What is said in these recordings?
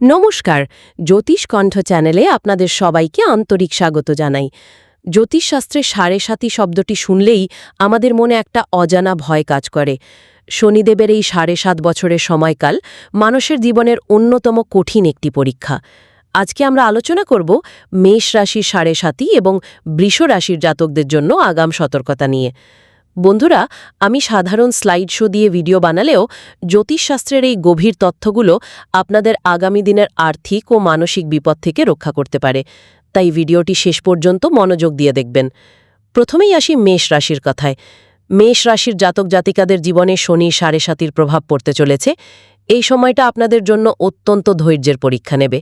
নমস্কার, জ্যোতিষ কণ্ঠ চ্যানেলে আপনাদের সবাইকে আন্তরিক স্বাগত জানাই। জ্যোতিষশাস্ত্রে সাড়ে সাতি শব্দটি শুনলেই আমাদের মনে একটা অজানা ভয় কাজ করে। শনিদেবের এই ৭.৫ বছরের সময়কাল মানুষের জীবনের অন্যতম কঠিন একটি পরীক্ষা। আজকে আমরা আলোচনা করব মেষ রাশির সাড়ে সাতি এবং বৃষ রাশির জাতকদের জন্য আগাম সতর্কতা নিয়ে। বন্ধুরা, আমি সাধারণ স্লাইড শো দিয়ে ভিডিও বানালেও জ্যোতিষশাস্ত্রের এই গভীর তথ্যগুলো আপনাদের আগামী দিনের আর্থিক ও মানসিক বিপদ থেকে রক্ষা করতে পারে। তাই ভিডিওটি শেষ পর্যন্ত মনোযোগ দিয়ে দেখবেন। প্রথমেই আসি মেষ রাশির কথায়। মেষ রাশির জাতক জাতিকাদের জীবনে শনি সাড়ে সাতির প্রভাব পড়তে চলেছে। এই সময়টা আপনাদের জন্য অত্যন্ত ধৈর্যের পরীক্ষা নেবে।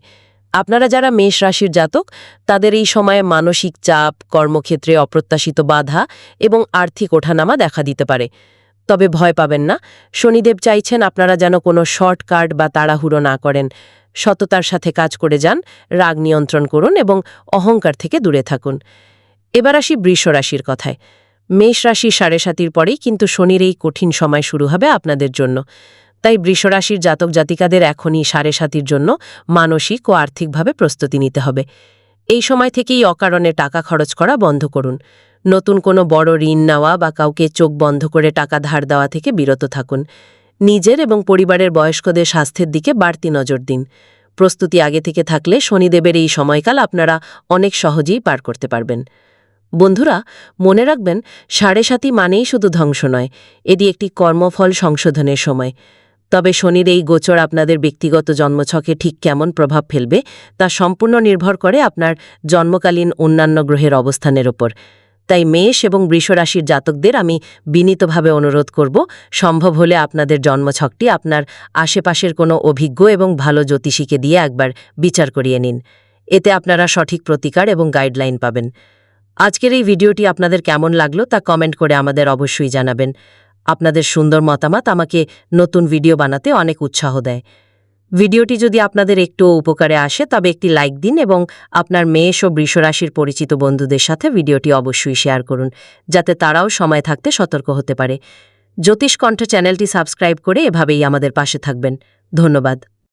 আপনারা যারা মেষ রাশির জাতক, তাদের এই সময়ে মানসিক চাপ, কর্মক্ষেত্রে অপ্রত্যাশিত বাধা এবং আর্থিক ওঠানামা দেখা দিতে পারে। তবে ভয় পাবেন না, শনিদেব চাইছেন আপনারা যেন কোনো শর্টকাট বা তাড়াহুড়ো না করেন। সততার সাথে কাজ করে যান, রাগ নিয়ন্ত্রণ করুন এবং অহংকার থেকে দূরে থাকুন। এবার আসি বৃষ রাশির কথায়। মেষ রাশির সাড়ে সাতির পরেই কিন্তু শনির এই কঠিন সময় শুরু হবে আপনাদের জন্য। তাই বৃষরাশির জাতক জাতিকাদের এখনই সাড়ে সাতির জন্য মানসিক ও আর্থিকভাবে প্রস্তুতি নিতে হবে। এই সময় থেকেই অকারণে টাকা খরচ করা বন্ধ করুন। নতুন কোনো বড় ঋণ নেওয়া বা কাউকে চোখ বন্ধ করে টাকা ধার দেওয়া থেকে বিরত থাকুন। নিজের এবং পরিবারের বয়স্কদের স্বাস্থ্যের দিকে বাড়তি নজর দিন। প্রস্তুতি আগে থেকে থাকলে শনিদেবের এই সময়কাল আপনারা অনেক সহজেই পার করতে পারবেন। বন্ধুরা, মনে রাখবেন, সাড়ে সাতি মানেই শুধু ধ্বংস নয়, এটি একটি কর্মফল সংশোধনের সময়। তবে শনির এই গোচর আপনাদের ব্যক্তিগত জন্মছকে ঠিক কেমন প্রভাব ফেলবে তা সম্পূর্ণ নির্ভর করে আপনার জন্মকালীন অন্যান্য গ্রহের অবস্থানের ওপর। তাই মেষ এবং বৃষ রাশির জাতকদের আমি বিনীতভাবে অনুরোধ করব, সম্ভব হলে আপনাদের জন্মছকটি আপনার আশেপাশের কোনো অভিজ্ঞ এবং ভালো জ্যোতিষীকে দিয়ে একবার বিচার করিয়ে নিন। এতে আপনারা সঠিক প্রতিকার এবং গাইডলাইন পাবেন। আজকের এই ভিডিওটি আপনাদের কেমন লাগলো তা কমেন্ট করে আমাদের অবশ্যই জানাবেন। আপনাদের সুন্দর মতামত আমাকে নতুন ভিডিও বানাতে অনেক উৎসাহ দেয়। ভিডিওটি যদি আপনাদের একটুও উপকারে আসে তবে একটি লাইক দিন এবং আপনার মেষ ও বৃষ রাশির পরিচিত বন্ধুদের সাথে ভিডিওটি অবশ্যই শেয়ার করুন, যাতে তারাও সময় থাকতে সতর্ক হতে পারে। জ্যোতিষ কণ্ঠ চ্যানেলটি সাবস্ক্রাইব করে এভাবেই আমাদের পাশে থাকবেন। ধন্যবাদ।